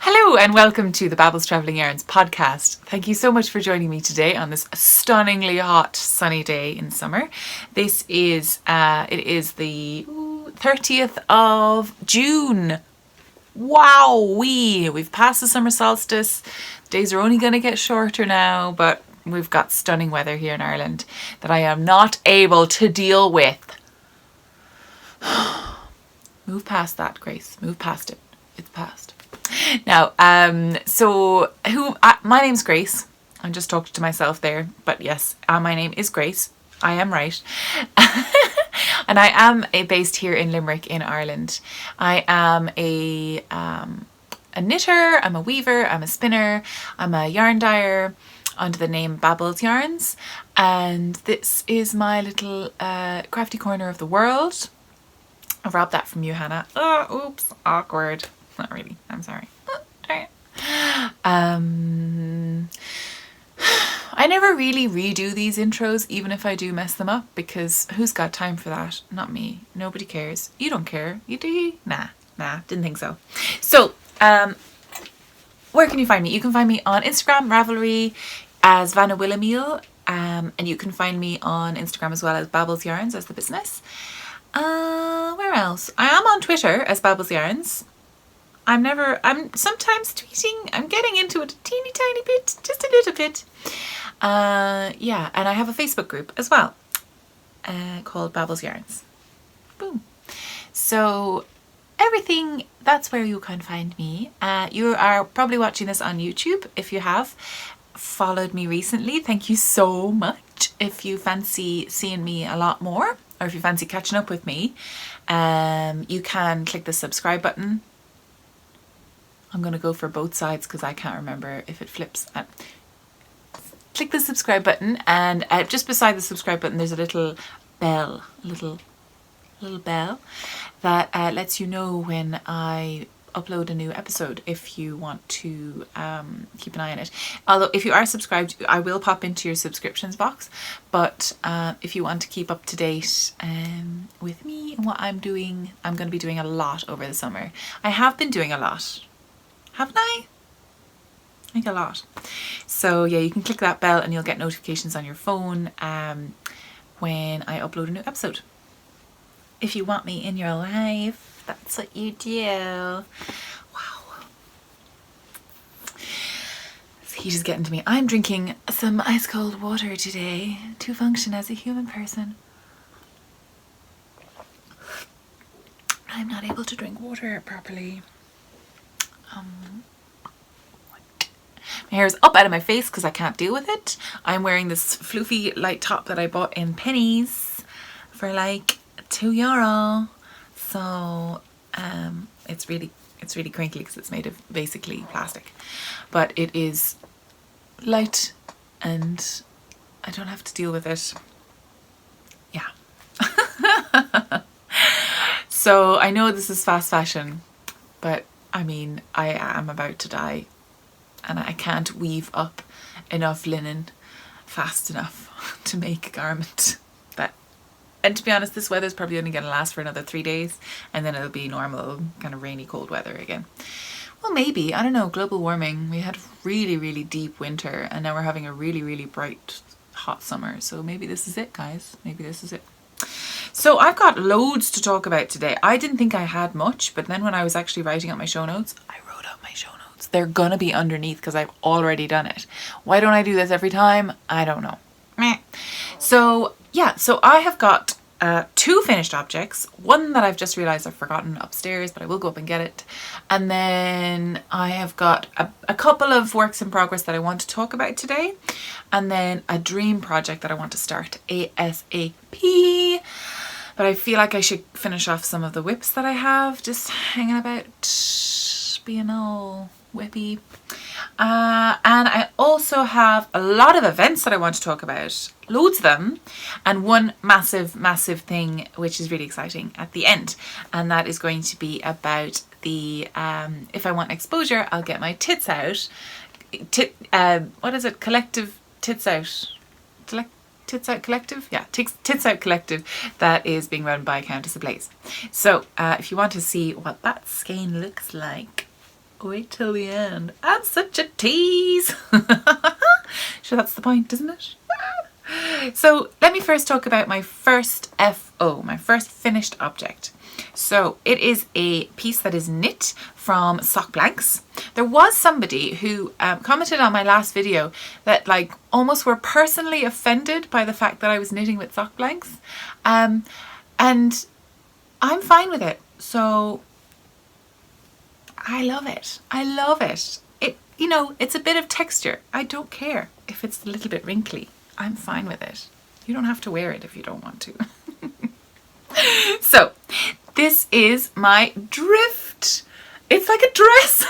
Hello and welcome to the Babbles Travelling Yarns podcast. Thank you so much for joining me today on this stunningly hot sunny day in summer. This is it is the 30th of June. Wow, we've passed the summer solstice. Days are only going to get shorter now, but we've got stunning weather here in Ireland that I am not able to deal with. Move past that, Grace. Move past it. It's past. Now, my name's Grace. I'm just talking to myself there, but yes, my name is Grace. I am right. And I am based here in Limerick in Ireland. I am a knitter, I'm a weaver, I'm a spinner, I'm a yarn dyer under the name Babbles Yarns. And this is my little crafty corner of the world. I've robbed that from you, Hannah. Oh, oops, awkward. Not really, I'm sorry. Oh, darn it. I never really redo these intros, even if I do mess them up, because who's got time for that? Not me. Nobody cares. You don't care. You do? Nah, didn't think so. So, where can you find me? You can find me on Instagram, Ravelry, as Vanawillemiel, and you can find me on Instagram as well as Babbles Yarns as the business. Where else? I am on Twitter as Babbles Yarns. I'm sometimes tweeting. I'm getting into it a teeny tiny bit, just a little bit. Yeah, and I have a Facebook group as well, called Babbles Yarns. Boom. So everything, that's where you can find me. You are probably watching this on YouTube. If you have followed me recently, thank you so much. If you fancy seeing me a lot more, or if you fancy catching up with me, you can click the subscribe button. I'm going to go for both sides because I can't remember if it flips. Click the subscribe button, and just beside the subscribe button there's a little bell, little bell that lets you know when I upload a new episode, if you want to keep an eye on it. Although if you are subscribed, I will pop into your subscriptions box, but if you want to keep up to date with me and what I'm doing, I'm going to be doing a lot over the summer. I have been doing a lot, haven't I? I think a lot. So yeah, you can click that bell and you'll get notifications on your phone when I upload a new episode. If you want me in your life, that's what you do. Wow. This heat is getting to me. I'm drinking some ice cold water today to function as a human person. I'm not able to drink water properly. My hair is up out of my face because I can't deal with it. I'm wearing this floofy light top that I bought in pennies for like €2. So it's really crinkly because it's made of basically plastic, but it is light and I don't have to deal with it. Yeah. So I know this is fast fashion, but I mean, I am about to die and I can't weave up enough linen fast enough to make a garment. And to be honest, this weather is probably only going to last for another 3 days, and then it'll be normal kind of rainy cold weather again. Well, maybe, I don't know, global warming. We had a really deep winter and now we're having a really bright hot summer. So maybe this is it, guys. Maybe this is it. So I've got loads to talk about today. I didn't think I had much, but then when I was actually writing out my show notes, I wrote out my show notes. They're gonna be underneath because I've already done it. Why don't I do this every time? I don't know. So yeah, so I have got 2 finished objects. One that I've just realized I've forgotten upstairs, but I will go up and get it. And then I have got a couple of works in progress that I want to talk about today. And then a dream project that I want to start ASAP. But I feel like I should finish off some of the whips that I have just hanging about, being all whippy. And I also have a lot of events that I want to talk about, loads of them, and one massive thing which is really exciting at the end, and that is going to be about the if I want exposure, I'll get my tits out. What is it? Collective tits out. Tits Out Collective? Yeah, Tits Out Collective, that is being run by Countess Ablaze. So if you want to see what that skein looks like, wait till the end. I'm such a tease. Sure, that's the point, isn't it? So let me first talk about my first FO, my first finished object. So it is a piece that is knit from sock blanks. There was somebody who commented on my last video that like almost were personally offended by the fact that I was knitting with sock blanks. And I'm fine with it. So I love it. I love it. You know, it's a bit of texture. I don't care if it's a little bit wrinkly. I'm fine with it. You don't have to wear it if you don't want to. So this is my drift. It's like a dress.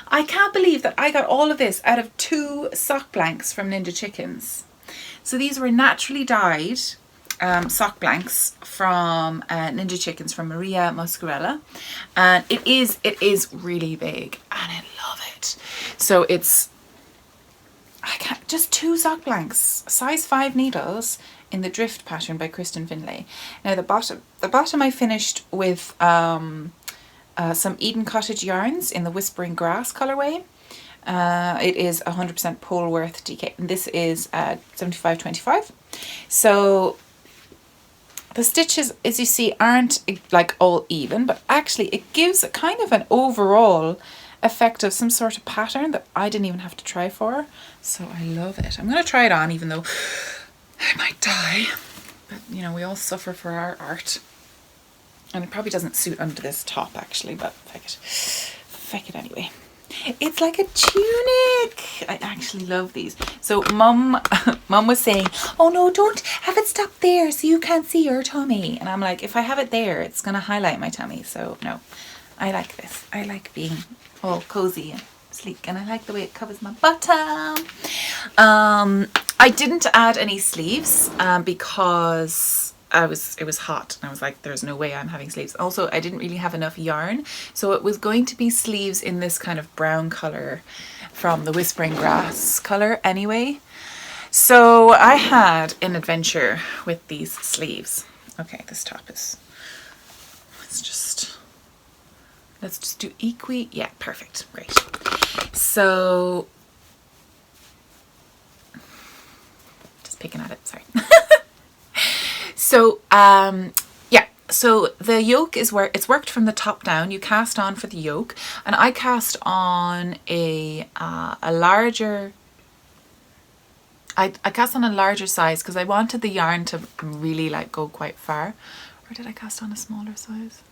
I can't believe that I got all of this out of 2 sock blanks from Ninja Chickens. So these were naturally dyed sock blanks from Ninja Chickens from Maria Muscarella, and it is really big and I love it. So it's just 2 sock blanks, size 5 needles in the drift pattern by Kristen Finlay. Now the bottom I finished with some Eden Cottage yarns in the Whispering Grass colourway. It is 100% Polworth DK, and this is 75/25. So the stitches, as you see, aren't like all even, but actually it gives a kind of an overall effect of some sort of pattern that I didn't even have to try for. So I love it. I'm going to try it on even though I might die. But you know, we all suffer for our art. And it probably doesn't suit under this top actually, but feck it anyway. It's like a tunic. I actually love these. So mum was saying, oh no, don't have it stop there so you can't see your tummy. And I'm like, if I have it there, it's going to highlight my tummy. So no, I like this. I like being all cozy and sleek, and I like the way it covers my bottom. I didn't add any sleeves because it was hot and I was like, there's no way I'm having sleeves. Also, I didn't really have enough yarn, so it was going to be sleeves in this kind of brown color from the Whispering Grass color anyway. So I had an adventure with these sleeves. Okay, this top is, let's just do equi. Yeah, perfect. Great. So just picking at it, sorry. So yeah, so the yoke is where it's worked from the top down. You cast on for the yoke, and I cast on a larger, I cast on a larger size because I wanted the yarn to really like go quite far. Or did I cast on a smaller size?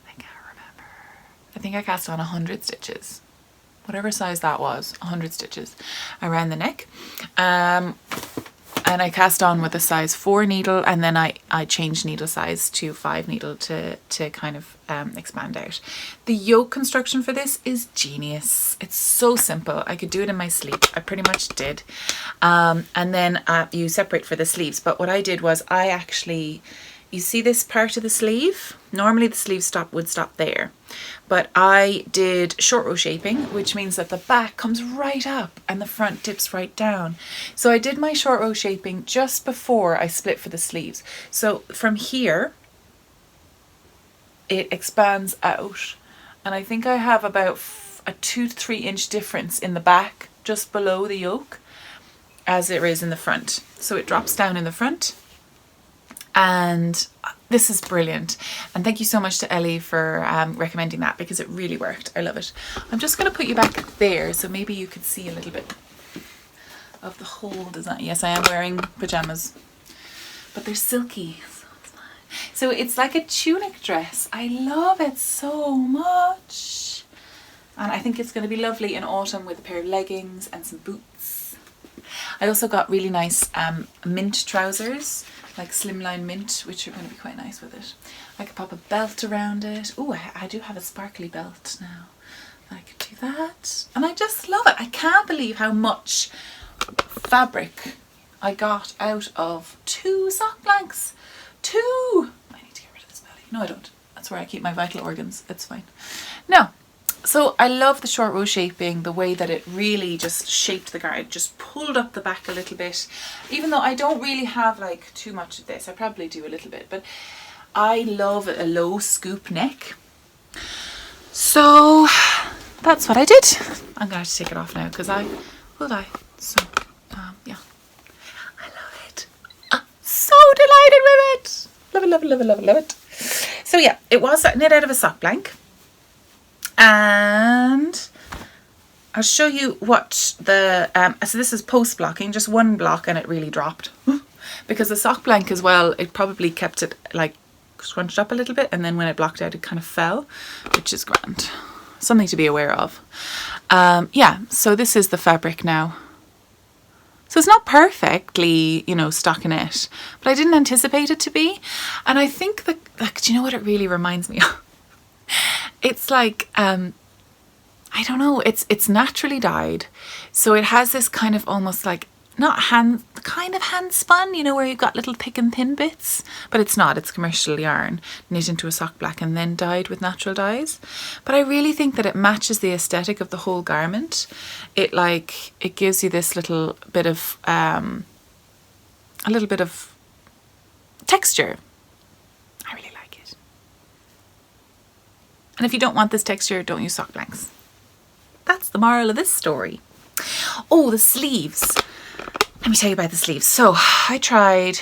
I can't remember. I think I cast on 100 stitches. Whatever size that was, 100 stitches around the neck. And I cast on with a size 4 needle, and then I changed needle size to 5 needle to kind of expand out. The yoke construction for this is genius. It's so simple. I could do it in my sleep. I pretty much did. And then you separate for the sleeves. But what I did was I actually, you see this part of the sleeve? Normally the sleeve would stop there. But I did short row shaping, which means that the back comes right up and the front dips right down. So I did my short row shaping just before I split for the sleeves. So from here, it expands out. And I think I have about a 2 to 3 inch difference in the back, just below the yoke, as there is in the front. So it drops down in the front. And this is brilliant, and thank you so much to Ellie for recommending that, because it really worked. I love it. I'm just going to put you back there so maybe you could see a little bit of the whole design. Yes, I am wearing pajamas, but they're silky, so it's fine. So it's like a tunic dress. I love it so much, and I think it's going to be lovely in autumn with a pair of leggings and some boots. I also got really nice mint trousers, like slimline mint, which are going to be quite nice with it. I could pop a belt around it. Oh, I do have a sparkly belt now. I could do that. And I just love it. I can't believe how much fabric I got out of 2 sock blanks. 2! I need to get rid of this belly. No, I don't. That's where I keep my vital organs. It's fine. Now, So I love the short row shaping, the way that it really just shaped the garment, just pulled up the back a little bit. Even though I don't really have like too much of this, I probably do a little bit, but I love a low scoop neck. So that's what I did. I'm gonna have to take it off now because I will die. So yeah, I love it. I'm so delighted with it. Love it, love it, love it, love it, love it. So yeah, it was knit out of a sock blank. And I'll show you what the, so this is post blocking, just one block and it really dropped. Because the sock blank as well, it probably kept it like scrunched up a little bit, and then when it blocked out it kind of fell, which is grand. Something to be aware of. Yeah, so this is the fabric now. So it's not perfectly, you know, stockinette, but I didn't anticipate it to be. And I think that, like, do you know what it really reminds me of? It's like, I don't know, it's naturally dyed. So it has this kind of almost like, not kind of hand spun, you know, where you've got little thick and thin bits, but it's not, it's commercial yarn knit into a sock black and then dyed with natural dyes. But I really think that it matches the aesthetic of the whole garment. It gives you this little bit of, a little bit of texture. I really like it. And if you don't want this texture, don't use sock blanks. That's the moral of this story. Oh, the sleeves. Let me tell you about the sleeves. So I tried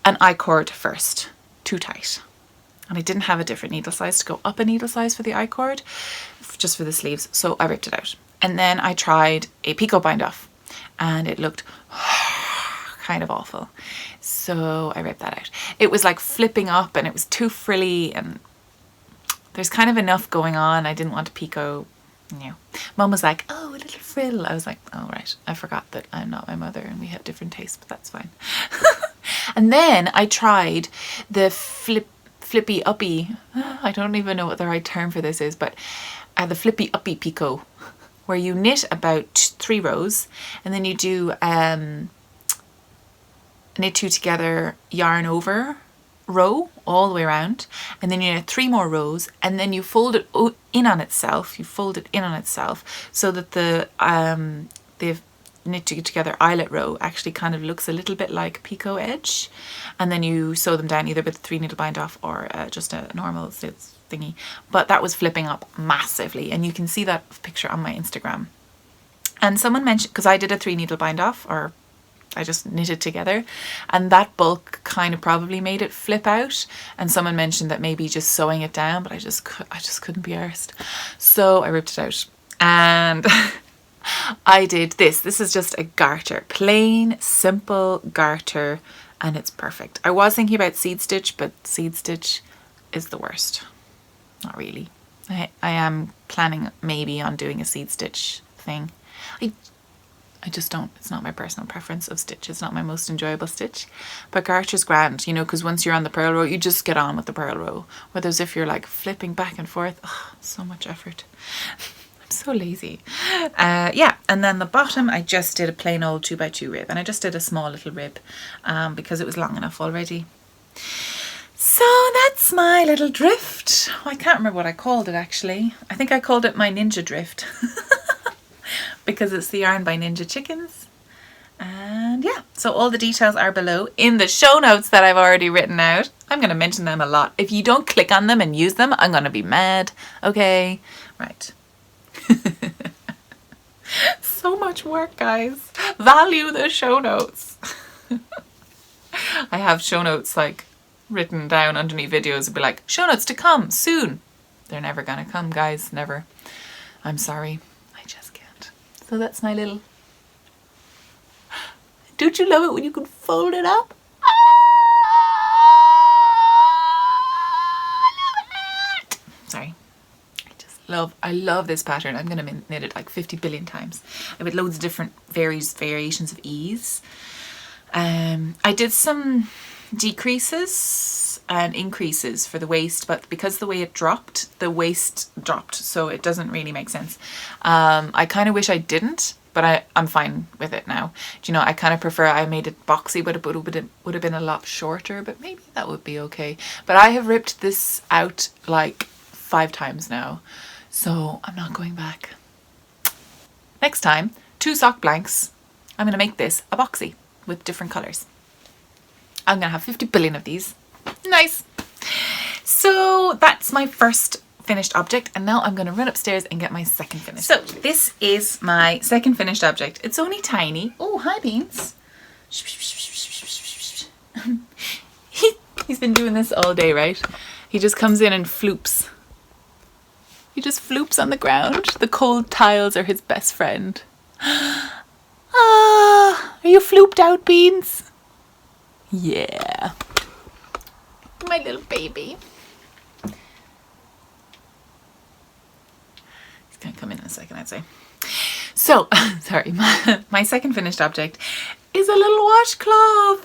an I-cord first, too tight. And I didn't have a different needle size to go up a needle size for the I-cord, just for the sleeves. So I ripped it out. And then I tried a picot bind off and it looked kind of awful. So I ripped that out. It was like flipping up and it was too frilly and there's kind of enough going on. I didn't want to picot. No. Mum was like, oh, a little frill. I was like, oh, right. I forgot that I'm not my mother and we have different tastes, but that's fine. And then I tried the flippy uppy. I don't even know what the right term for this is, but the flippy uppy picot, where you knit about 3 rows and then you do knit 2 together, yarn over row all the way around, and then you knit 3 more rows and then you fold it in on itself. You fold it in on itself so that the knit together eyelet row actually kind of looks a little bit like picot edge, and then you sew them down either with a 3 needle bind off or just a normal stitch thingy. But that was flipping up massively, and you can see that picture on my Instagram. And someone mentioned, because I did a 3 needle bind off, or I just knitted together, and that bulk kind of probably made it flip out, and someone mentioned that maybe just sewing it down, but I just couldn't be arsed, so I ripped it out. And I did this is just a garter, plain simple garter, and it's perfect. I was thinking about seed stitch, but seed stitch is the worst. Not really. I am planning maybe on doing a seed stitch thing. I just don't, it's not my personal preference of stitch. It's not my most enjoyable stitch. But garter's grand, you know, because once you're on the purl row, you just get on with the purl row. Whereas if you're like flipping back and forth, so much effort. I'm so lazy. Yeah, and then the bottom, I just did a plain old 2x2 rib. And I just did a small little rib because it was long enough already. So that's my little drift. I can't remember what I called it actually. I think I called it my ninja drift. Because it's the yarn by Ninja Chickens. And yeah, so all the details are below in the show notes that I've already written out. I'm going to mention them a lot. If you don't click on them and use them, I'm going to be mad. Okay, right. So much work, guys. Value the show notes. I have show notes like written down underneath videos and be like, show notes to come soon. They're never going to come, guys. Never. I'm sorry. So that's my little... Don't you love it when you can fold it up? I love it! Sorry. I love this pattern. I'm going to knit it like 50 billion times. With loads of different variations of ease. I did some decreases and increases for the waist, but because the way it dropped, the waist dropped, so it doesn't really make sense. I kind of wish I didn't, but I'm fine with it now. Do you know, I kind of prefer, I made it boxy, but it would have been a lot shorter, but maybe that would be okay. But I have ripped this out like 5 times now, so I'm not going back. Next time, 2 sock blanks. I'm going to make this a boxy with different colours. I'm going to have 50 billion of these. Nice. So that's my first finished object, and now I'm going to run upstairs and get my second finished. So this is my second finished object. It's only tiny. Oh, hi Beans. He's been doing this all day, right? He just comes in and floops. He just floops on the ground. The cold tiles are his best friend. Ah, are you flooped out, Beans? Yeah. My little baby. He's gonna come in a second, I'd say. So, sorry, my second finished object is a little washcloth.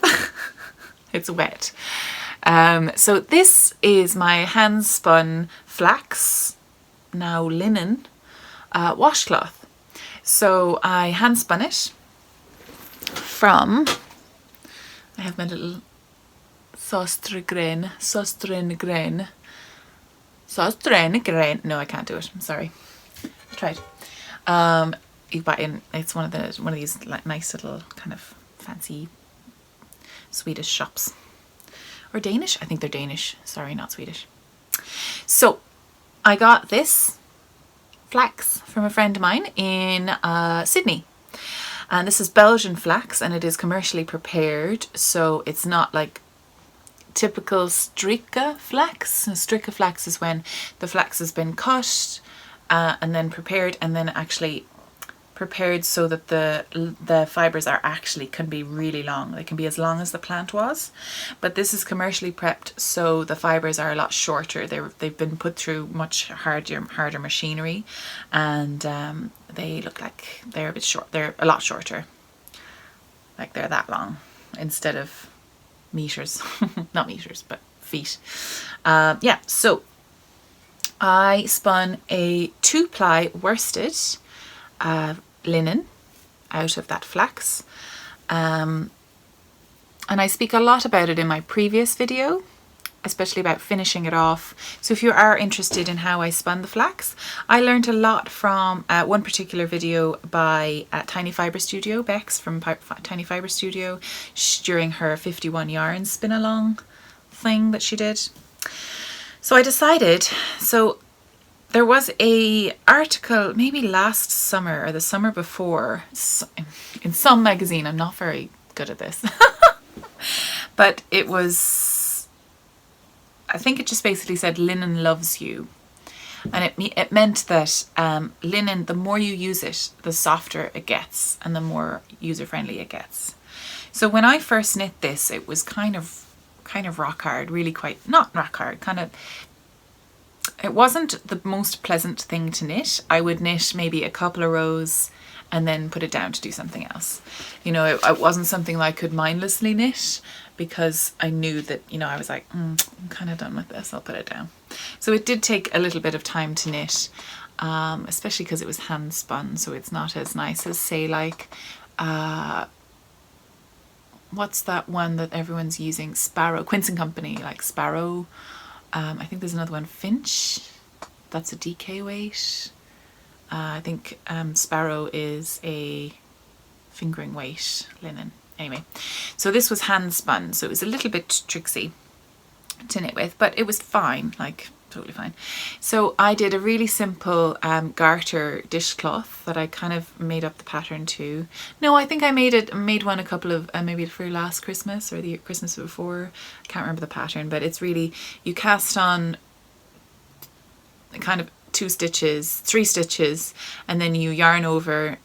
It's wet. So this is my Handspun flax, now linen, washcloth. So I handspun it from, I have my little sostren grain. No, I can't do it. I'm sorry. I tried. You buy in. It's one of these like nice little kind of fancy Swedish shops, or Danish. I think they're Danish. Sorry, not Swedish. So I got this flax from a friend of mine in Sydney. And this is Belgian flax, and it is commercially prepared, so it's not like typical stricka flax. Stricka flax is when the flax has been cut and then prepared, and then actually prepared so that the fibres are actually can be really long. They can be as long as the plant was, but this is commercially prepped, so the fibres are a lot shorter. They've been put through much harder machinery, and they look like they're a bit short. They're a lot shorter, like they're that long instead of meters. Not meters, but feet. Yeah, so I spun a 2-ply worsted linen out of that flax, and I speak a lot about it in my previous video, especially about finishing it off. So if you are interested in how I spun the flax, I learned a lot from one particular video by Tiny Fibre Studio, Bex from Tiny Fibre Studio, during her 51 yarns spin along thing that she did. So I decided, so there was a article maybe last summer or the summer before in some magazine. I'm not very good at this. But it was, I think it just basically said linen loves you. And it meant that linen, the more you use it, the softer it gets and the more user-friendly it gets. So when I first knit this, it was kind of rock hard, really quite, not rock hard, kind of, it wasn't the most pleasant thing to knit. I would knit maybe a couple of rows and then put it down to do something else. You know, it wasn't something that I could mindlessly knit, because I knew that, you know, I was like, I'm kind of done with this, I'll put it down. So it did take a little bit of time to knit, especially because it was hand spun, so it's not as nice as, say, like, what's that one that everyone's using? Sparrow, Quince & Company, like Sparrow. I think there's another one, Finch, that's a DK weight. I think Sparrow is a fingering weight linen. Anyway, so this was hand spun, so it was a little bit tricksy to knit with, but it was fine, like totally fine. So I did a really simple garter dishcloth that I kind of made up the pattern to. No, I think I made one a couple of, maybe for last Christmas or the Christmas before. I can't remember the pattern, but it's really, you cast on kind of 3 stitches, and then you yarn over,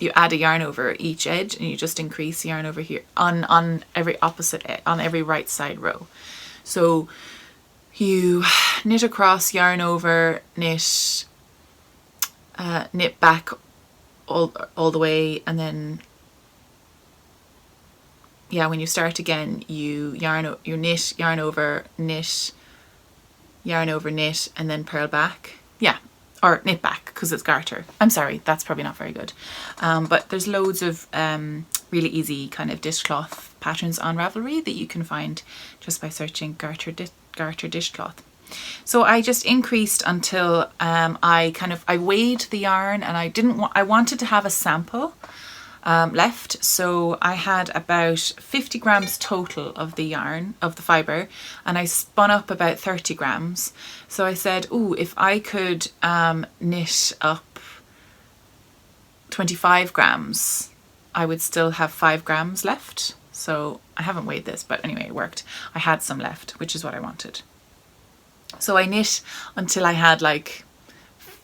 you add a yarn over each edge, and you just increase yarn over here on every opposite edge, on every right side row. So you knit across, yarn over, knit back all the way, and then yeah, when you start again, you knit, yarn over, knit, yarn over, knit, and then purl back. Yeah, or knit back, because it's garter. I'm sorry, that's probably not very good. But there's loads of really easy kind of dishcloth patterns on Ravelry that you can find just by searching garter dishcloth. So I just increased until I weighed the yarn, and I wanted to have a sample left. So I had about 50 grams total of the yarn, of the fibre, and I spun up about 30 grams. So I said, ooh, if I could knit up 25 grams, I would still have 5 grams left. So I haven't weighed this, but anyway, it worked. I had some left, which is what I wanted. So I knit until I had like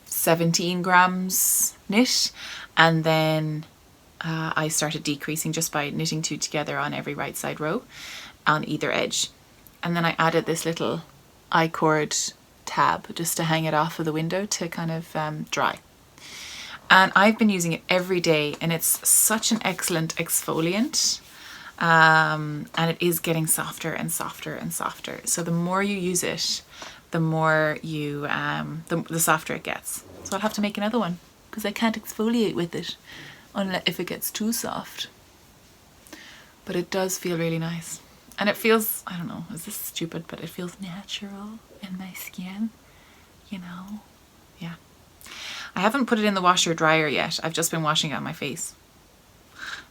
17 grams knit, and then I started decreasing just by knitting 2 together on every right side row on either edge. And then I added this little I-cord tab just to hang it off of the window to kind of dry. And I've been using it every day, and it's such an excellent exfoliant. And it is getting softer and softer and softer. So the more you use it, the more you, the softer it gets. So I'll have to make another one because I can't exfoliate with it unless if it gets too soft. But it does feel really nice. And it feels, I don't know, is this stupid, but it feels natural in my skin, you know? Yeah. I haven't put it in the washer or dryer yet. I've just been washing it on my face.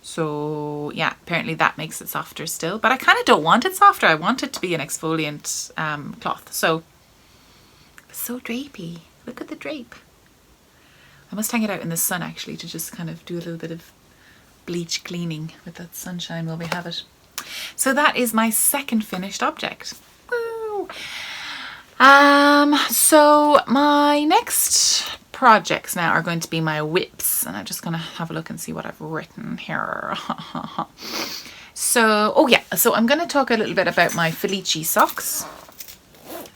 So yeah, apparently that makes it softer still, but I kind of don't want it softer. I want it to be an exfoliant cloth. So it's so drapey. Look at the drape. I must hang it out in the sun actually to just kind of do a little bit of bleach cleaning with that sunshine while we have it. So that is my second finished object. Woo! So my next projects now are going to be my whips, and I'm just going to have a look and see what I've written here. So, oh yeah, so I'm going to talk a little bit about my Felici socks.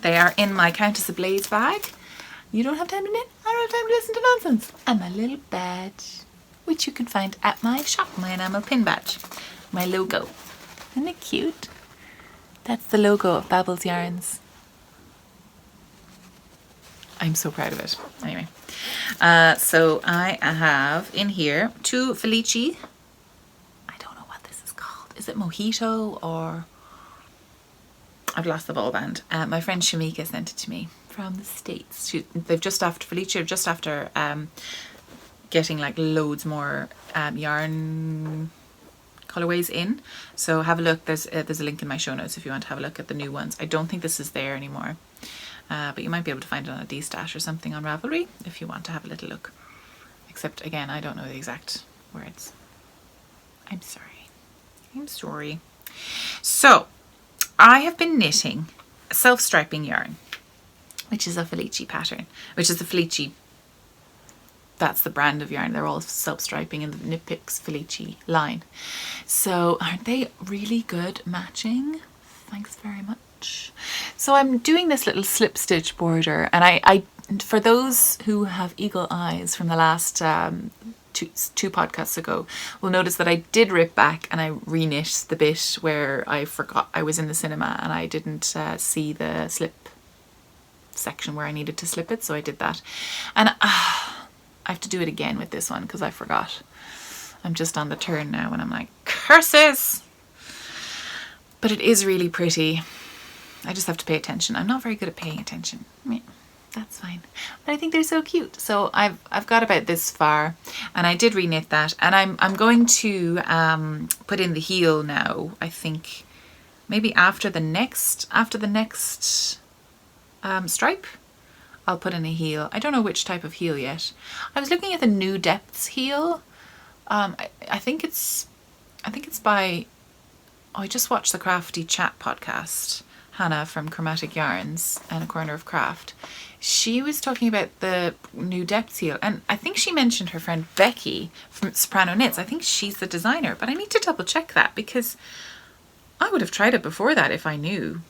They are in my Countess Ablaze bag. You don't have time to knit, I don't have time to listen to nonsense. And my little badge, which you can find at my shop, my enamel pin badge, my logo. Isn't it cute? That's the logo of Babbles Yarns. I'm so proud of it. Anyway, so I have in here 2 Felici. I don't know what this is called. Is it Mojito or... I've lost the ball band. My friend Shamika sent it to me from the States. They've just after Felici, just after getting like loads more yarn colorways in. So have a look. There's a link in my show notes if you want to have a look at the new ones. I don't think this is there anymore. But you might be able to find it on a D-stash or something on Ravelry if you want to have a little look. Except, again, I don't know the exact words. I'm sorry. I'm sorry. So, I have been knitting self-striping yarn, which is a Felici pattern, which is the Felici, that's the brand of yarn. They're all self-striping in the Knit Picks Felici line. So, aren't they really good matching? Thanks very much. So I'm doing this little slip stitch border, and I for those who have eagle eyes from the last two podcasts ago will notice that I did rip back and I reknit the bit where I forgot I was in the cinema and I didn't see the slip section where I needed to slip it, so I did that. And I have to do it again with this one because I forgot. I'm just on the turn now and I'm like, curses! But it is really pretty. I just have to pay attention. I'm not very good at paying attention. I mean, that's fine. But I think they're so cute. So I've got about this far, and I did reknit that, and I'm going to put in the heel now. I think maybe after the next stripe, I'll put in a heel. I don't know which type of heel yet. I was looking at the New Depths heel. I think it's by. Oh, I just watched the Crafty Chat podcast. Hannah from Chromatic Yarns and A Corner of Craft. She was talking about the New Depths heel, and I think she mentioned her friend Becky from Soprano Knits. I think she's the designer, but I need to double check that because I would have tried it before that if I knew.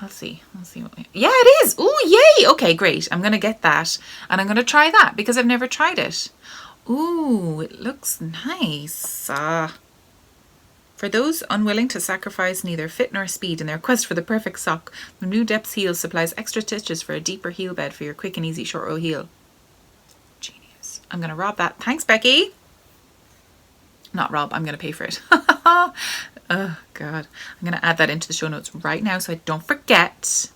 I'll see what yeah, it is. Oh, yay. Okay, great. I'm going to get that and I'm going to try that because I've never tried it. Ooh, it looks nice. For those unwilling to sacrifice neither fit nor speed in their quest for the perfect sock, the New Depths heel supplies extra stitches for a deeper heel bed for your quick and easy short row heel. Genius. I'm going to rob that. Thanks, Becky. Not rob, I'm going to pay for it. Oh God, I'm going to add that into the show notes right now so I don't forget.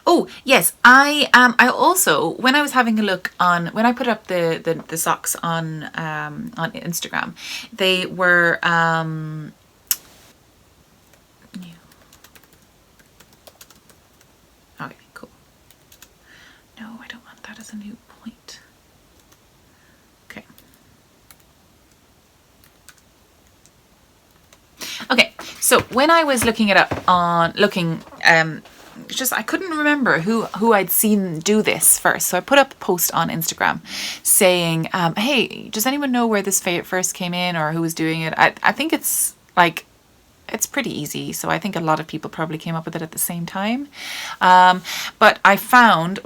Oh yes, I also, when I was having a look on, when I put up the socks on Instagram, they were okay, cool. No, I don't want that as a new point. Okay. Okay, so when I was looking it up on just I couldn't remember who I'd seen do this first, so I put up a post on Instagram saying, hey, does anyone know where this first came in or who was doing it? I think it's like, it's pretty easy, so I think a lot of people probably came up with it at the same time. But what I found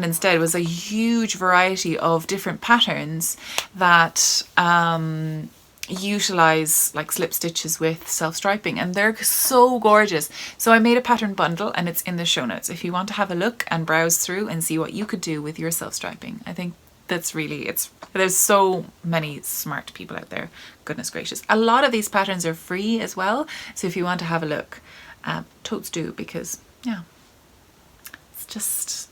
instead was a huge variety of different patterns that utilize like slip stitches with self-striping, and they're so gorgeous. So I made a pattern bundle and it's in the show notes if you want to have a look and browse through and see what you could do with your self-striping. I think that's really, there's so many smart people out there, goodness gracious. A lot of these patterns are free as well, so if you want to have a look, totes do, because yeah, it's just,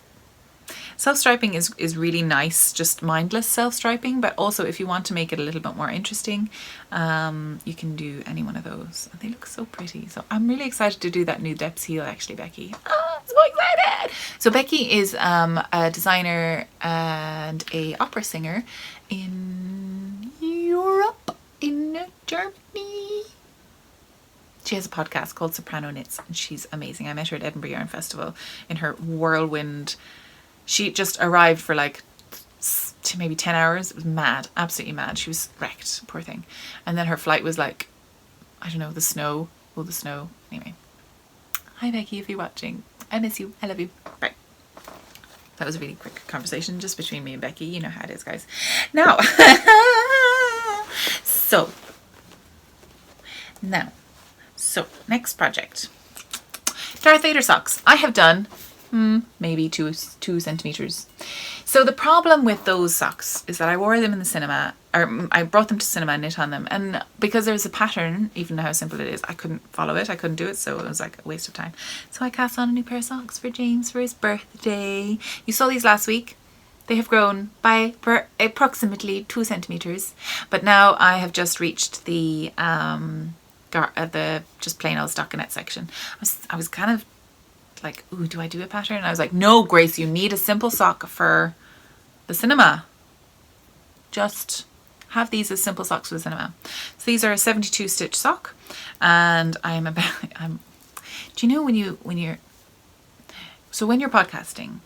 self-striping is really nice, just mindless self-striping, but also if you want to make it a little bit more interesting, you can do any one of those. And they look so pretty. So I'm really excited to do that new depths heel actually, Becky. Oh, I'm so excited! So Becky is a designer and a opera singer in Europe, in Germany. She has a podcast called Soprano Knits and she's amazing. I met her at Edinburgh Yarn Festival in her whirlwind. She just arrived for like maybe 10 hours. It was mad, absolutely mad. She was wrecked, poor thing. And then her flight was like, I don't know, the snow. Anyway. Hi Becky, if you're watching. I miss you. I love you. Bye. That was a really quick conversation just between me and Becky. You know how it is, guys. Now, so next project. Darth Vader socks. I have done maybe two centimeters. So the problem with those socks is that I wore them in the cinema, or I brought them to cinema and knit on them, and because there's a pattern, even how simple it is, I couldn't follow it, I couldn't do it, so it was like a waste of time. So I cast on a new pair of socks for James for his birthday. You saw these last week. They have grown by approximately 2 centimeters, but now I have just reached the just plain old stockinette section. I was kind of like, ooh, do I do a pattern? And I was like, no, Grace, you need a simple sock for the cinema. Just have these as simple socks for the cinema. So these are a 72 stitch sock, and do you know when you're podcasting,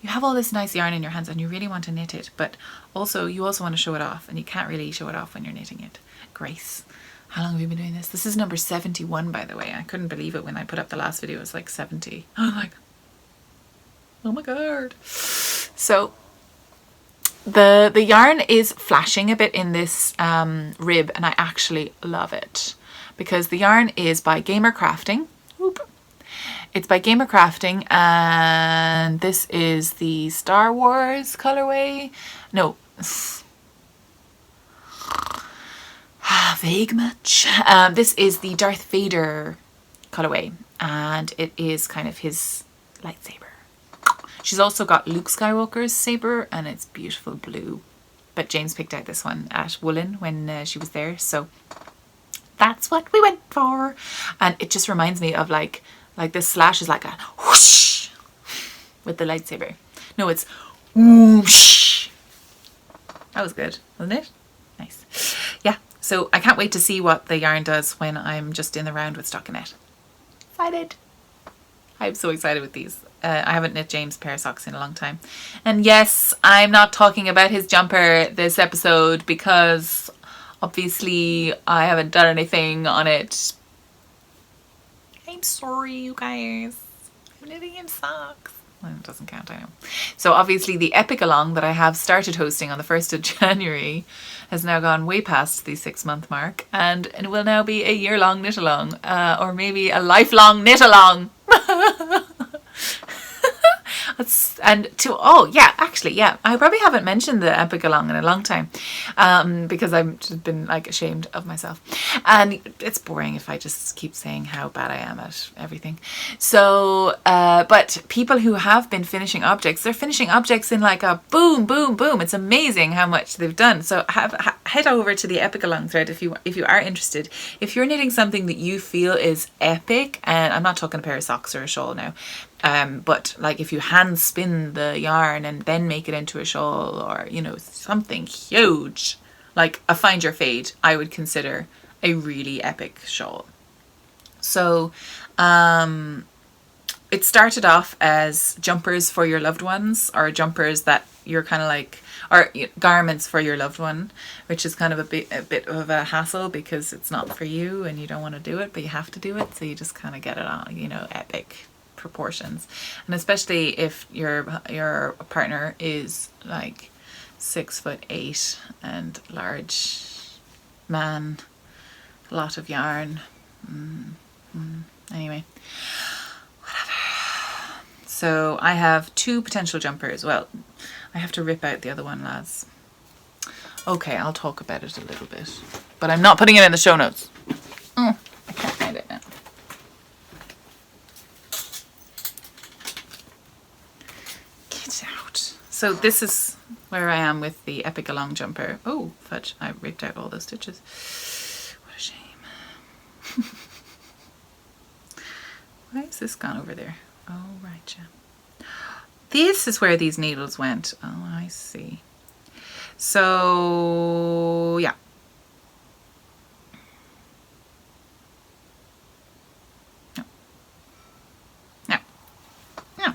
you have all this nice yarn in your hands and you really want to knit it, but you also want to show it off, and you can't really show it off when you're knitting it. Grace, how long have you been doing this? This is number 71, by the way. I couldn't believe it when I put up the last video. It was like 70. I was like, oh my God. So the yarn is flashing a bit in this rib, and I actually love it because the yarn is by Gamer Crafting. Whoop. It's by Gamer Crafting, and this is the Star Wars colorway. No. Vague much. This is the Darth Vader colorway, and it is kind of his lightsaber. She's also got Luke Skywalker's saber, and it's beautiful blue. But James picked out this one at Woolen when she was there, so that's what we went for. And it just reminds me of like this slash is like a whoosh with the lightsaber. No, it's whoosh. That was good, wasn't it? Nice. Yeah. So I can't wait to see what the yarn does when I'm just in the round with stockinette. Excited. I'm so excited with these. I haven't knit James' pair of socks in a long time. And yes, I'm not talking about his jumper this episode because obviously I haven't done anything on it. I'm sorry, you guys. I'm knitting him socks. Well, it doesn't count, I know. So obviously the epic along that I have started hosting on the 1st of January has now gone way past the 6-month mark, and it will now be a year-long knit along, or maybe a lifelong knit along. I probably haven't mentioned the epic along in a long time, because I've just been like ashamed of myself, and it's boring if I just keep saying how bad I am at everything. So but people who have been finishing objects, they're finishing objects in like a boom boom boom. It's amazing how much they've done. So head over to the epic along thread if you are interested. If you're knitting something that you feel is epic, and I'm not talking a pair of socks or a shawl now, but like if you hand spin the yarn and then make it into a shawl, or you know, something huge like a Find Your Fade, I would consider a really epic shawl. So it started off as jumpers for your loved ones, or jumpers that you're kind of like, or garments for your loved one, which is kind of a bit of a hassle because it's not for you and you don't want to do it, but you have to do it. So you just kind of get it on, you know, epic proportions. And especially if your partner is like 6'8" and large man, a lot of yarn. Anyway, whatever. So I have 2 potential jumpers. Well, I have to rip out the other one, lads. Okay, I'll talk about it a little bit, but I'm not putting it in the show notes. I can't find it now. Get out. So this is where I am with the epic along jumper. Oh, fudge, I ripped out all those stitches. What a shame. Why has this gone over there? Oh, right, yeah. This is where these needles went. Oh, I see. So, yeah. No.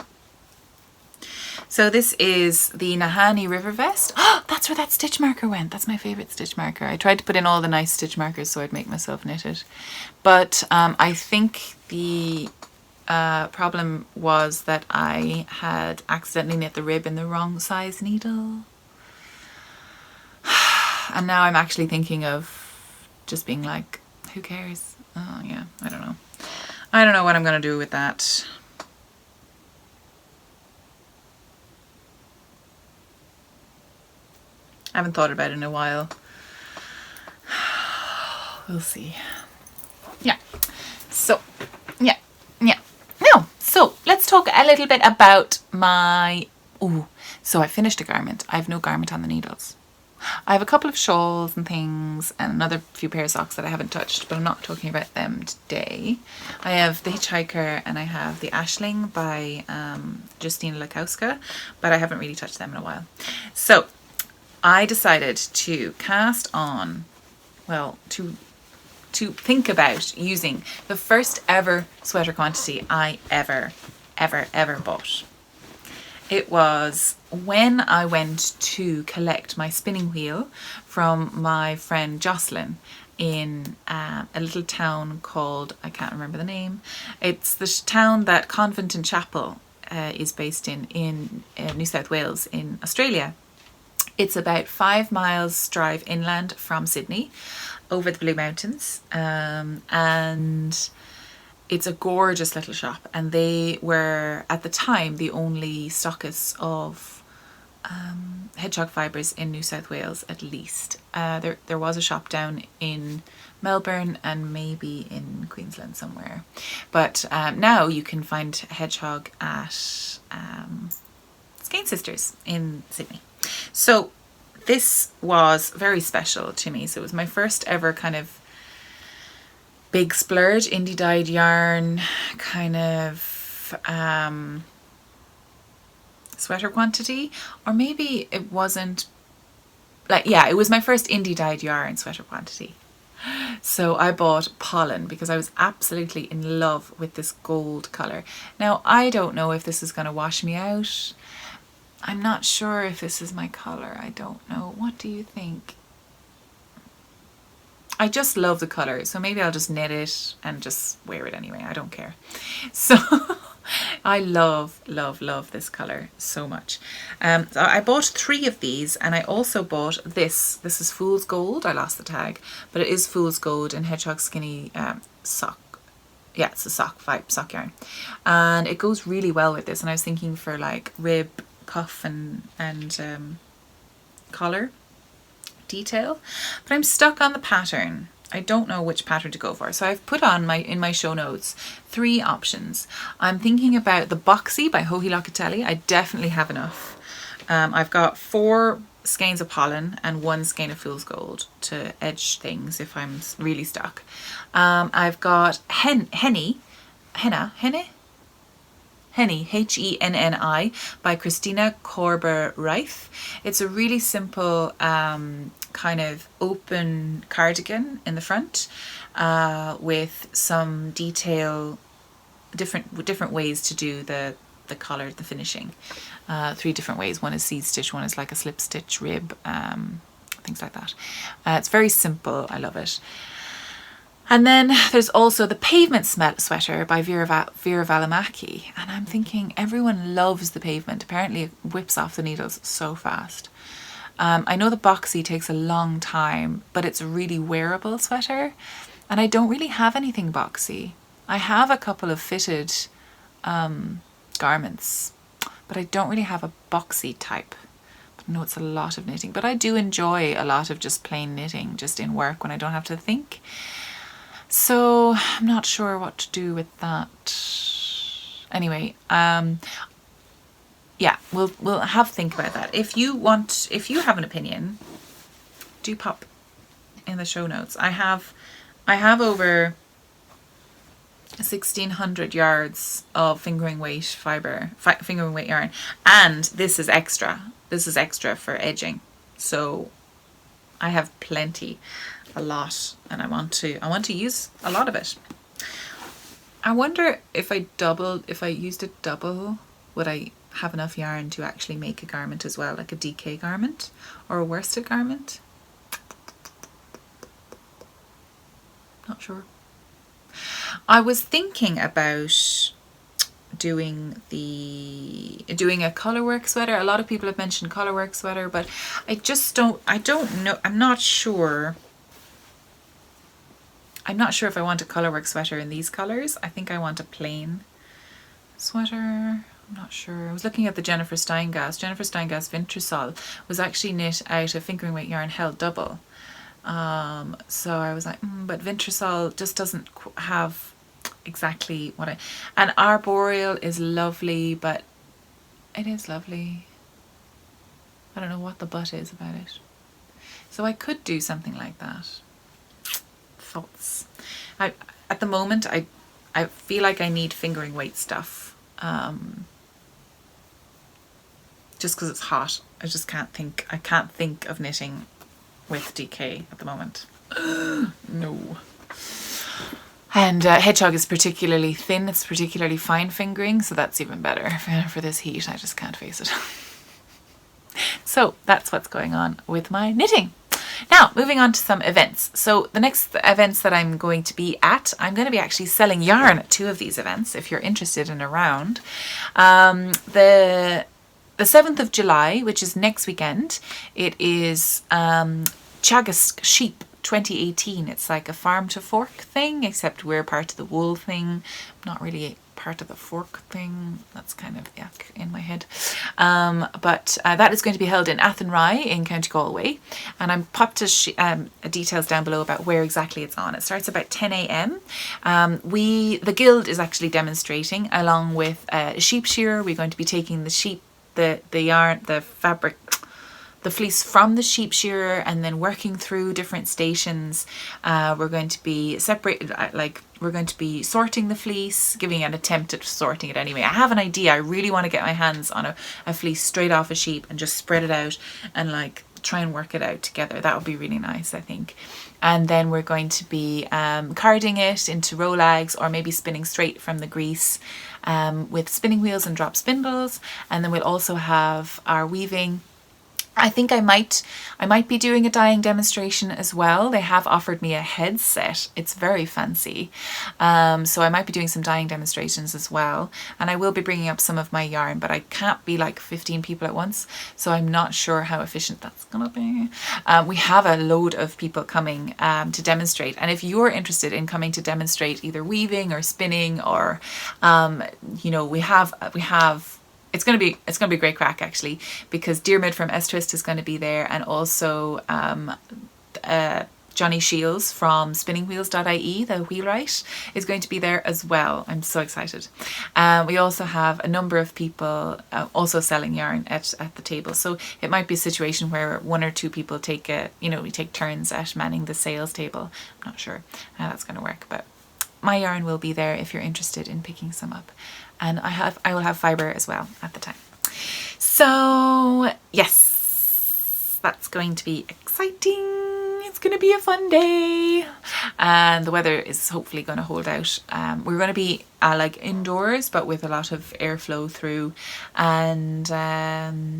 So this is the Nahani River Vest. Oh, that's where that stitch marker went. That's my favorite stitch marker. I tried to put in all the nice stitch markers so I'd make myself knit it. But I think the problem was that I had accidentally knit the rib in the wrong size needle. And now I'm actually thinking of just being like, who cares? Oh yeah, I don't know. I don't know what I'm gonna do with that. I haven't thought about it in a while. We'll see. Yeah. So, yeah. No, so let's talk a little bit about my... Oh, so I finished a garment. I have no garment on the needles. I have a couple of shawls and things and another few pair of socks that I haven't touched, but I'm not talking about them today. I have the Hitchhiker and I have the Ashling by Justyna Lakowska, but I haven't really touched them in a while. So I decided to cast on, well, to think about using the first ever sweater quantity I ever bought. It was when I went to collect my spinning wheel from my friend Jocelyn in a little town called, I can't remember the name. It's the town that Convent and Chapel is based in New South Wales in Australia. It's about 5 miles drive inland from Sydney over the Blue Mountains, and it's a gorgeous little shop, and they were at the time the only stockists of hedgehog fibres in New South Wales, at least. There was a shop down in Melbourne and maybe in Queensland somewhere, but now you can find hedgehog at Skein Sisters in Sydney. So this was very special to me. So it was my first ever kind of big splurge, indie dyed yarn kind of sweater quantity, or maybe it wasn't, like, yeah, it was my first indie dyed yarn sweater quantity. So I bought Pollen because I was absolutely in love with this gold colour. Now I don't know if this is going to wash me out. I'm not sure if this is my colour. I don't know. What do you think? I just love the colour, so maybe I'll just knit it and just wear it anyway. I don't care. So I love this colour so much. So I bought 3 of these, and I also bought this. This is Fool's Gold. I lost the tag, but it is Fool's Gold in Hedgehog Skinny sock. Yeah, it's a sock yarn, and it goes really well with this. And I was thinking for like rib, cuff, and collar detail, but I'm stuck on the pattern. I don't know which pattern to go for. So I've put on in my show notes 3 options. I'm thinking about the Boxy by Joji Locatelli. I definitely have enough. I've got 4 skeins of pollen and 1 skein of fool's gold to edge things if I'm really stuck. I've got henna, Henni by Christina Korber-Reith. It's a really simple kind of open cardigan in the front with some detail, different ways to do the collar, the finishing. 3 different ways. One is seed stitch, one is like a slip stitch rib, things like that. It's very simple. I love it. And then there's also the Pavement sweater by Veera Valimaki. And I'm thinking everyone loves the Pavement. Apparently it whips off the needles so fast. I know the Boxy takes a long time, but it's a really wearable sweater. And I don't really have anything Boxy. I have a couple of fitted garments, but I don't really have a Boxy type. I know it's a lot of knitting, but I do enjoy a lot of just plain knitting, just in work when I don't have to think. So I'm not sure what to do with that. Anyway, yeah, we'll have to think about that. If you have an opinion, do pop in the show notes. I have over 1,600 yards of fingering weight fingering weight yarn, and this is extra. This is extra for edging. So I have plenty. A lot, and I want to use a lot of it. I wonder if I used it double, would I have enough yarn to actually make a garment as well, like a DK garment or a worsted garment? Not sure. I was thinking about doing a colorwork sweater. A lot of people have mentioned colorwork sweater, but I don't know. I'm not sure if I want a colorwork sweater in these colors. I think I want a plain sweater. I'm not sure. I was looking at the Jennifer Steingast. Jennifer Steingast Vintersol was actually knit out of fingering weight yarn held double. So I was like, but Vintersol just doesn't have exactly what and Arboreal is lovely, but it is lovely. I don't know what the but is about it. So I could do something like that. Thoughts. At the moment I feel like I need fingering weight stuff, just because it's hot. I can't think of knitting with DK at the moment. No. And hedgehog is particularly thin. It's particularly fine fingering, so that's even better for this heat. I just can't face it. So that's what's going on with my knitting. Now, moving on to some events. So the next events that I'm going to be at, I'm going to be actually selling yarn at 2 of these events, if you're interested and around. The 7th of July, which is next weekend, it is Teagasc Sheep 2018. It's like a farm to fork thing, except we're part of the wool thing, not really part of the fork thing. That's kind of yuck in my head. But that is going to be held in Athenry in County Galway, and I'm popped details down below about where exactly it's on. It starts about 10 a.m. The guild is actually demonstrating along with a sheep shearer. We're going to be taking the yarn, the fabric, the fleece from the sheep shearer, and then working through different stations. We're going to be we're going to be sorting the fleece, giving an attempt at sorting it anyway. I have an idea. I really want to get my hands on a fleece straight off a sheep and just spread it out and like try and work it out together. That would be really nice, I think. And then we're going to be carding it into rolags, or maybe spinning straight from the grease with spinning wheels and drop spindles. And then we'll also have our weaving I think I might be doing a dyeing demonstration as well. They have offered me a headset. It's very fancy. So I might be doing some dyeing demonstrations as well. And I will be bringing up some of my yarn, but I can't be like 15 people at once. So I'm not sure how efficient that's going to be. We have a load of people coming to demonstrate. And if you're interested in coming to demonstrate either weaving or spinning or, you know, we have it's going to be a great crack actually, because Diarmid from S Twist is going to be there, and also Johnny Shields from spinningwheels.ie, the wheelwright, is going to be there as well. I'm so excited. We also have a number of people also selling yarn at the table, so it might be a situation where one or two people take we take turns at manning the sales table. I'm not sure how that's going to work, but my yarn will be there if you're interested in picking some up. And I will have fibre as well at the time. So yes, that's going to be exciting. It's going to be a fun day. And the weather is hopefully going to hold out. We're going to be like indoors, but with a lot of airflow through. And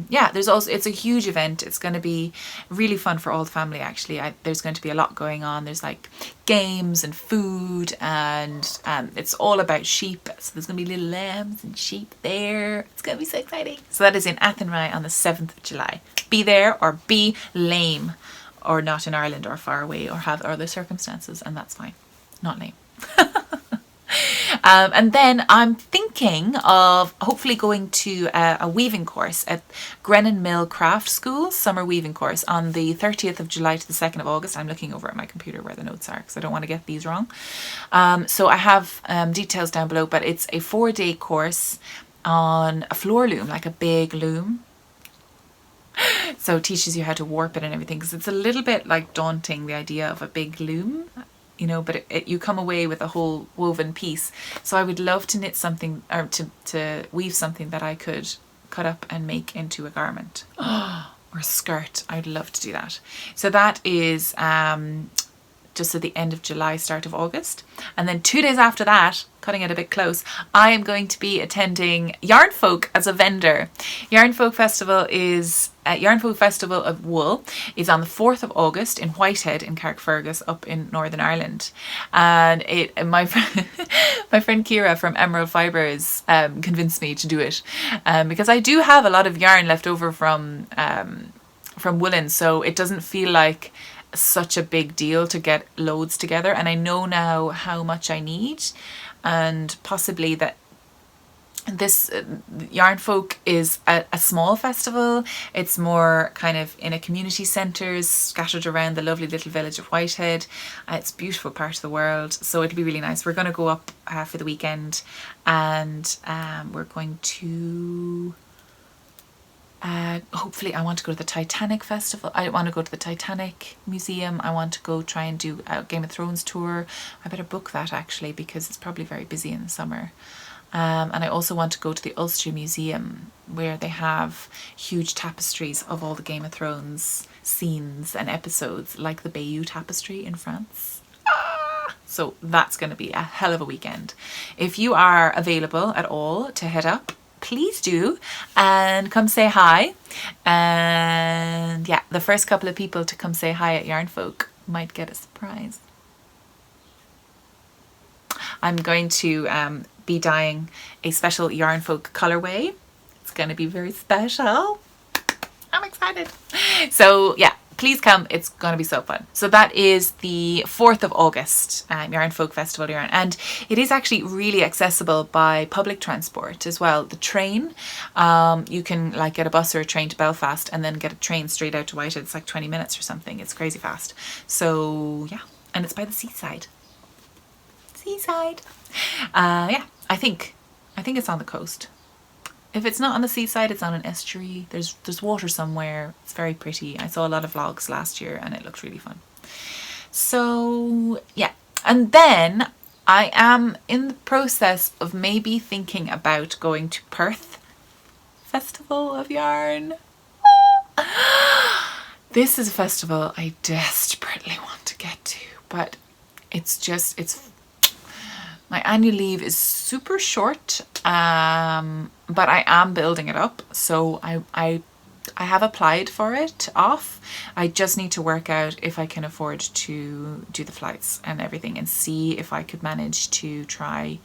yeah, it's a huge event. It's going to be really fun for all the family actually. There's going to be a lot going on. There's like games and food, and it's all about sheep. So there's going to be little lambs and sheep there. It's going to be so exciting. So that is in Athenry on the 7th of July. Be there or be lame, or not in Ireland or far away or have other circumstances, and that's fine. Not lame. And then I'm thinking of hopefully going to a weaving course at Grennan Mill Craft School, summer weaving course on the 30th of July to the 2nd of August. I'm looking over at my computer where the notes are because I don't want to get these wrong. So I have details down below, but it's a 4-day course on a floor loom, like a big loom. So it teaches you how to warp it and everything, because it's a little bit like daunting, the idea of a big loom, you know, but you come away with a whole woven piece. So I would love to knit something, or to weave something that I could cut up and make into a garment or a skirt. I'd love to do that. So that is just at the end of July, start of August. And then 2 days after that, cutting it a bit close, I am going to be attending Yarn Folk as a vendor. Yarn Folk Festival of Wool is on the 4th of August in Whitehead in Carrickfergus up in Northern Ireland. And my friend Kira from Emerald Fibres convinced me to do it, because I do have a lot of yarn left over from woolen, so it doesn't feel like such a big deal to get loads together, and I know now how much I need, and possibly that this Yarn Folk is a small festival. It's more kind of in a community centre scattered around the lovely little village of Whitehead. It's a beautiful part of the world, so it'll be really nice. We're going to go up for the weekend, and we're going to hopefully I want to go to the Titanic Festival. I want to go to the Titanic Museum. I want to go try and do a Game of Thrones tour. I better book that actually, because it's probably very busy in the summer. And I also want to go to the Ulster Museum, where they have huge tapestries of all the Game of Thrones scenes and episodes, like the Bayeux Tapestry in France. So that's going to be a hell of a weekend. If you are available at all to head up, please do, and come say hi. And yeah, the first couple of people to come say hi at Yarn Folk might get a surprise. I'm going to be dyeing a special Yarn Folk colourway. It's going to be very special. I'm excited. So yeah, please come. It's going to be so fun. So that is the 4th of August, Yarn Folk Festival Yarn. And it is actually really accessible by public transport as well. The train, you can like get a bus or a train to Belfast and then get a train straight out to Whitehead. It's like 20 minutes or something. It's crazy fast. So yeah, and it's by the seaside. Yeah, I think it's on the coast. If it's not on the seaside, it's on an estuary. There's water somewhere. It's very pretty. I saw a lot of vlogs last year and it looked really fun. So yeah, and then I am in the process of maybe thinking about going to Perth Festival of Yarn. This is a festival I desperately want to get to, but my annual leave is super short, but I am building it up. So I I have applied for it off. I just need to work out if I can afford to do the flights and everything, and see if I could manage to try.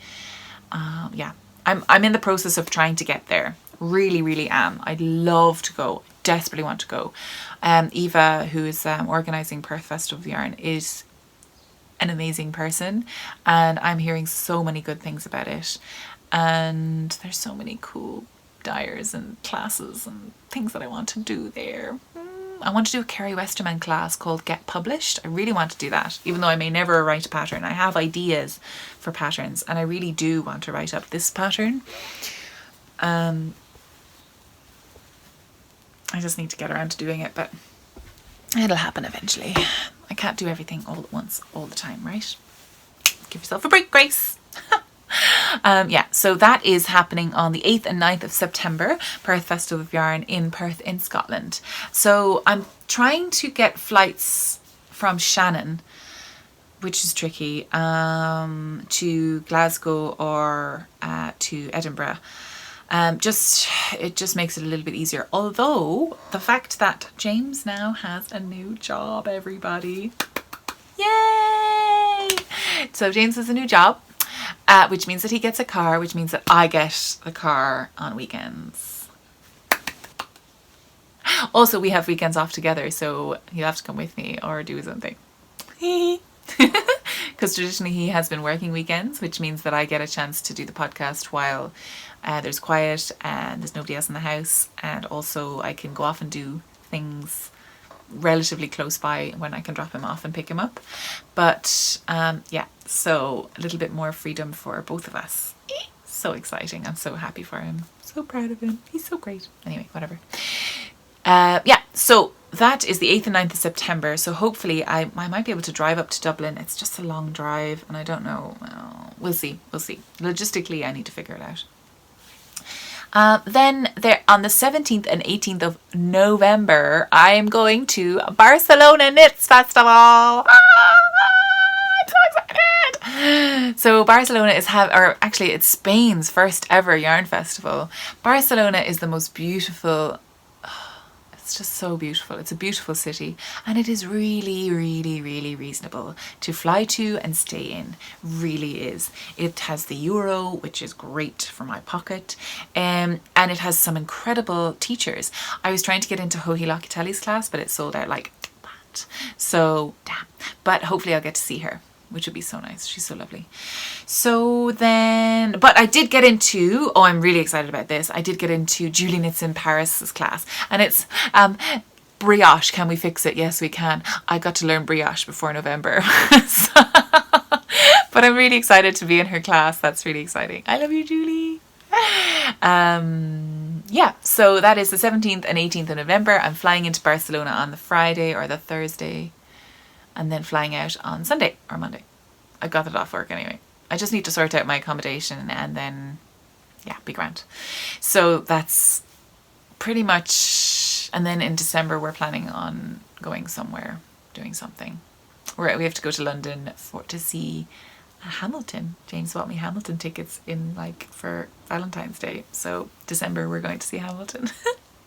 Yeah, I'm in the process of trying to get there. Really am. I'd love to go. Desperately want to go. Eva, who is organising Perth Festival of Yarn, is an amazing person, and I'm hearing so many good things about it. And there's so many cool dyers and classes and things that I want to do there. I want to do a Kerry Westerman class called Get Published. I really want to do that, even though I may never write a pattern. I have ideas for patterns, and I really do want to write up this pattern. I just need to get around to doing it, but it'll happen eventually. I can't do everything all at once, all the time, right? Give yourself a break, Grace. Yeah, so that is happening on the 8th and 9th of September, Perth Festival of Yarn in Perth in Scotland. So I'm trying to get flights from Shannon, which is tricky, to Glasgow or to Edinburgh. It just makes it a little bit easier. Although the fact that James now has a new job, everybody. Yay! So James has a new job, which means that he gets a car, which means that I get the car on weekends. Also, we have weekends off together, so he'll have to come with me or do something. Because traditionally he has been working weekends, which means that I get a chance to do the podcast while there's quiet and there's nobody else in the house, and also I can go off and do things relatively close by when I can drop him off and pick him up. But yeah, so a little bit more freedom for both of us. So exciting. I'm so happy for him. So proud of him. He's so great. Anyway, whatever. Yeah, so that is the 8th and 9th of September. So hopefully I might be able to drive up to Dublin. It's just a long drive and I don't know. We'll see. Logistically, I need to figure it out. Then there on the 17th and 18th of November, I'm going to Barcelona Knits Festival. I'm so excited. So Barcelona is it's Spain's first ever yarn festival. Barcelona is the most beautiful. It's just so beautiful. It's a beautiful city, and it is really reasonable to fly to and stay in. Really is. It has the Euro, which is great for my pocket, and it has some incredible teachers. I was trying to get into Hohi Locatelli's class, but it sold out like that. So damn. But hopefully I'll get to see her, which would be so nice. She's so lovely. So then, but I did get into, I'm really excited about this. I did get into Julie Knits in Paris's class, and it's brioche. Can we fix it? Yes, we can. I got to learn brioche before November. But I'm really excited to be in her class. That's really exciting. I love you, Julie. Yeah, so that is the 17th and 18th of November. I'm flying into Barcelona on the Friday or the Thursday, and then flying out on Sunday or Monday. I got that off work anyway. I just need to sort out my accommodation and then, yeah, be grand. So that's pretty much, and then in December we're planning on going somewhere, doing something. We have to go to London to see Hamilton. James bought me Hamilton tickets for Valentine's Day. So December we're going to see Hamilton.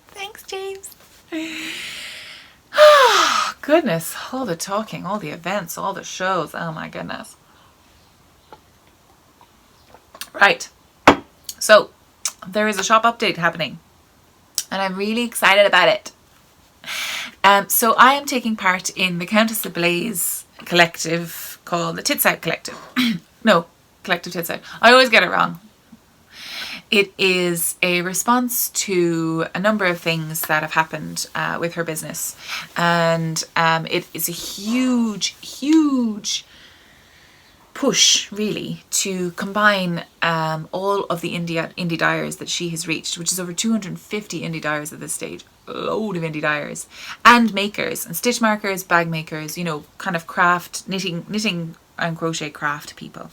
Thanks, James. Goodness, all the talking, all the events, all the shows. Oh my goodness. Right. So there is a shop update happening and I'm really excited about it. So I am taking part in the Countess of Blaze collective called the Tits Out Collective. No, Collective Tits Out. I always get it wrong. It is a response to a number of things that have happened with her business. And it is a huge push, really, to combine all of the indie dyers that she has reached, which is over 250 indie dyers at this stage. A load of indie dyers. And makers, and stitch markers, bag makers, kind of craft, knitting and crochet craft people.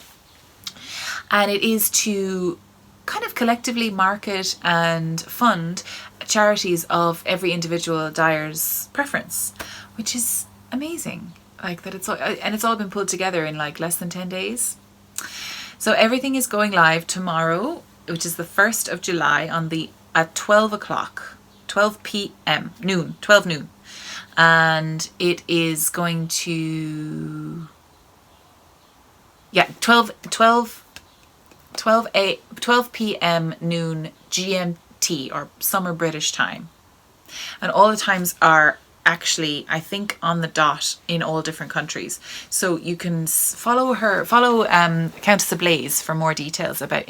And it is to kind of collectively market and fund charities of every individual dyer's preference, which is amazing. Like that it's all been pulled together in like less than 10 days. So everything is going live tomorrow, which is the 1st of July at 12 o'clock 12 p.m. noon, 12 noon. And it is going to, 12 p.m. noon GMT, or summer British time. And all the times are actually, I think, on the dot in all different countries. So you can follow Countess Ablaze for more details about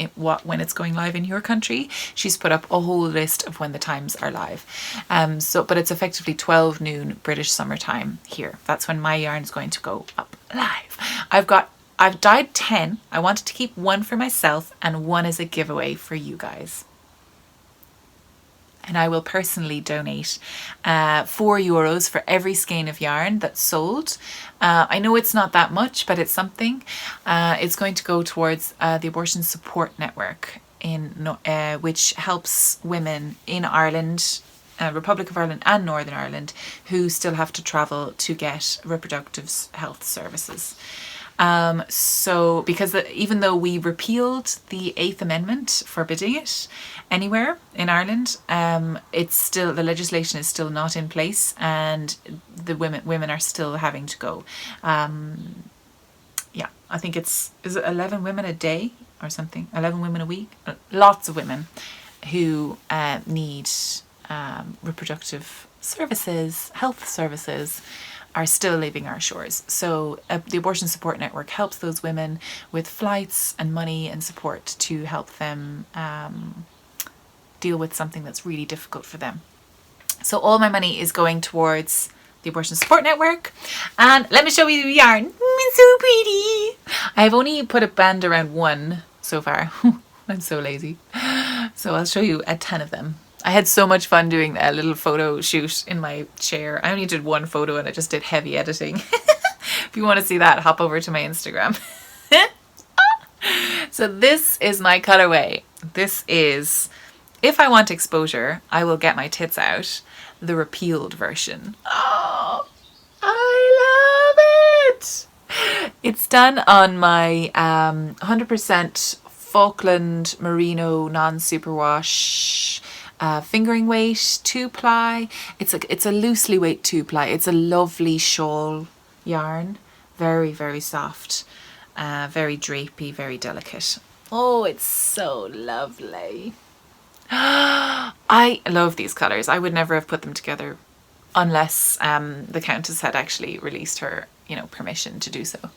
when it's going live in your country. She's put up a whole list of when the times are live. But it's effectively 12 noon British summertime here. That's when my yarn's going to go up live. I've dyed 10. I wanted to keep one for myself and one as a giveaway for you guys. And I will personally donate €4 for every skein of yarn that's sold. I know it's not that much, but it's something. It's going to go towards the Abortion Support Network, which helps women in Ireland, Republic of Ireland and Northern Ireland, who still have to travel to get reproductive health services. So because even though we repealed the 8th Amendment forbidding it anywhere in Ireland, it's still, the legislation is still not in place, and the women are still having to go. Yeah, I think is it 11 women a day or something, 11 women a week, lots of women who need reproductive services, health services, are still leaving our shores. So the Abortion Support Network helps those women with flights and money and support to help them deal with something that's really difficult for them. So all my money is going towards the Abortion Support Network. And let me show you the yarn. It's so pretty. I've only put a band around one so far. I'm so lazy. So I'll show you a 10 of them. I had so much fun doing a little photo shoot in my chair. I only did one photo and I just did heavy editing. If you want to see that, hop over to my Instagram. So this is my colorway. This is, if I want exposure, I will get my tits out, the repealed version. Oh, I love it. It's done on my 100% Falkland Merino non-superwash fingering weight 2-ply. It's a loosely weight 2-ply. It's a lovely shawl yarn, very, very soft, very drapey, very delicate. Oh, it's so lovely. I love these colors. I would never have put them together unless the Countess had actually released her, permission to do so.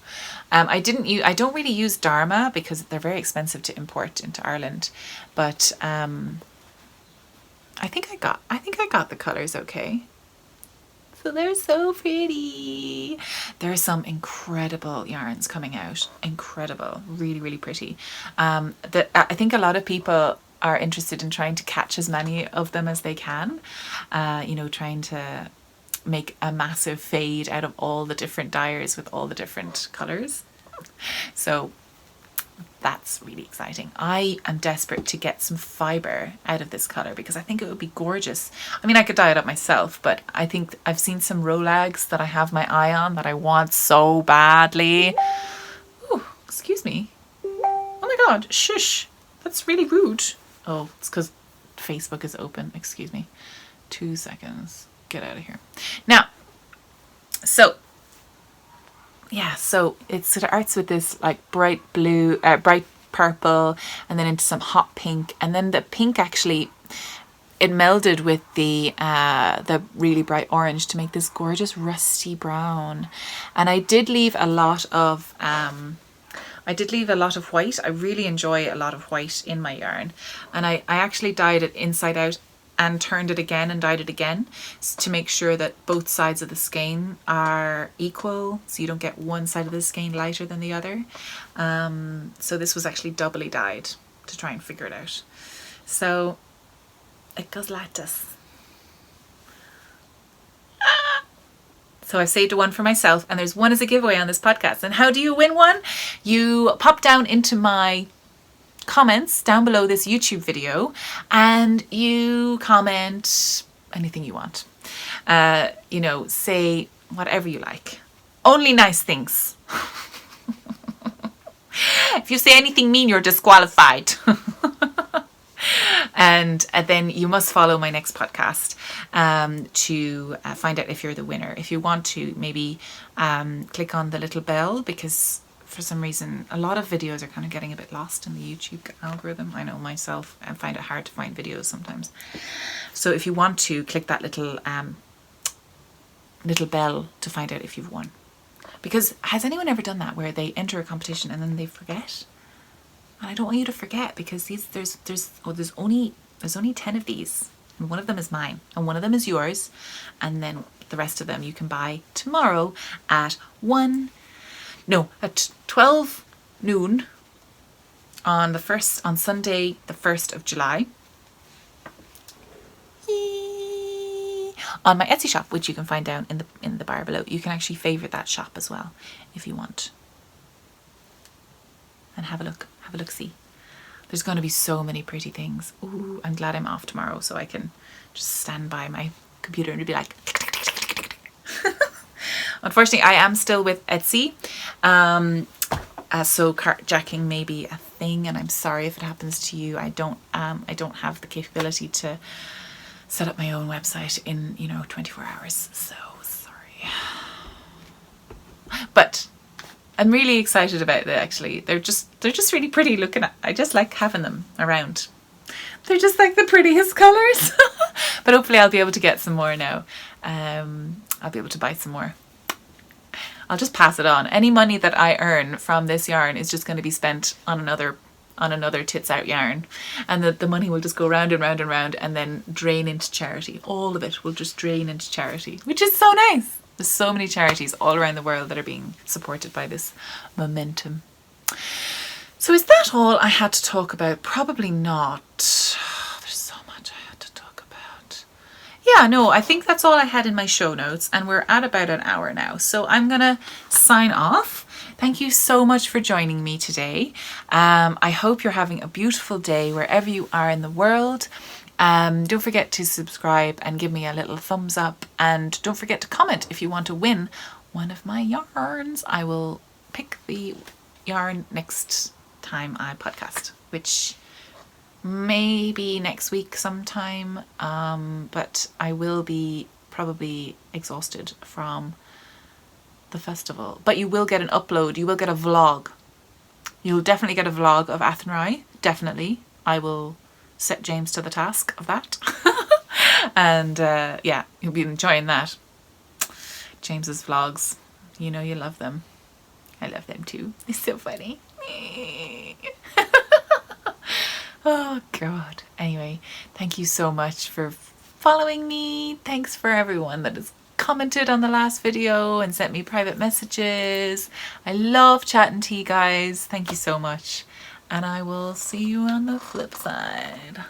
I don't really use Dharma because they're very expensive to import into Ireland, but I think I got the colors okay. So they're so pretty. There are some incredible yarns coming out. Incredible, really, really pretty. I think a lot of people are interested in trying to catch as many of them as they can. Trying to make a massive fade out of all the different dyers with all the different colors. So that's really exciting. I am desperate to get some fibre out of this colour because I think it would be gorgeous. I mean, I could dye it up myself, but I think I've seen some Rolags that I have my eye on that I want so badly. Ooh, excuse me. Oh my God, shush. That's really rude. Oh, it's because Facebook is open. Excuse me. 2 seconds. Get out of here. Now, so it sort of arts with this like bright blue, bright purple, and then into some hot pink, and then the pink actually, it melded with the really bright orange to make this gorgeous rusty brown. And I did leave a lot of white. I really enjoy a lot of white in my yarn, and I actually dyed it inside out and turned it again and dyed it again to make sure that both sides of the skein are equal, so you don't get one side of the skein lighter than the other. So this was actually doubly dyed to try and figure it out. So it goes like this. So I've saved one for myself, and there's one as a giveaway on this podcast. And how do you win one? You pop down into my comments down below this YouTube video and you comment anything you want. Say whatever you like. Only nice things. If you say anything mean, you're disqualified. And then you must follow my next podcast to find out if you're the winner. If you want to, maybe click on the little bell, because for some reason a lot of videos are kind of getting a bit lost in the YouTube algorithm. I know myself, I find it hard to find videos sometimes. So if you want to, click that little bell to find out if you've won. Because has anyone ever done that, where they enter a competition and then they forget? And I don't want you to forget, because there's only 10 of these, and one of them is mine and one of them is yours, and then the rest of them you can buy tomorrow at 12 noon on Sunday the 1st of July. On my Etsy shop, which you can find down in the bar below. You can actually favourite that shop as well if you want. And have a look, see. There's going to be so many pretty things. Ooh, I'm glad I'm off tomorrow, so I can just stand by my computer and be like... Unfortunately, I am still with Etsy. So carjacking may be a thing, and I'm sorry if it happens to you. I don't have the capability to set up my own website in 24 hours, so sorry. But I'm really excited about it, actually. They're just really pretty looking at. I just like having them around. They're just like the prettiest colours. But hopefully I'll be able to get some more now. I'll be able to buy some more. I'll just pass it on. Any money that I earn from this yarn is just going to be spent on another tits out yarn, and the money will just go round and round and round and then drain into charity. All of it will just drain into charity, which is so nice. There's so many charities all around the world that are being supported by this momentum. So is that all I had to talk about? Probably not. There's so much I had to talk about. Yeah, no, I think that's all I had in my show notes, and we're at about an hour now. So I'm gonna sign off. Thank you so much for joining me today. I hope you're having a beautiful day wherever you are in the world. Don't forget to subscribe and give me a little thumbs up, and don't forget to comment if you want to win one of my yarns. I will pick the yarn next time I podcast, which may be next week sometime, but I will be probably exhausted from the festival. But you will get an upload, you will get a vlog. You'll definitely get a vlog of Athenry, definitely. I will set James to the task of that. And yeah, you'll be enjoying that. James's vlogs, you know you love them. I love them too. It's so funny. Oh God. Anyway, thank you so much for following me. Thanks for everyone that has commented on the last video and sent me private messages. I love chatting to you guys. Thank you so much. And I will see you on the flip side.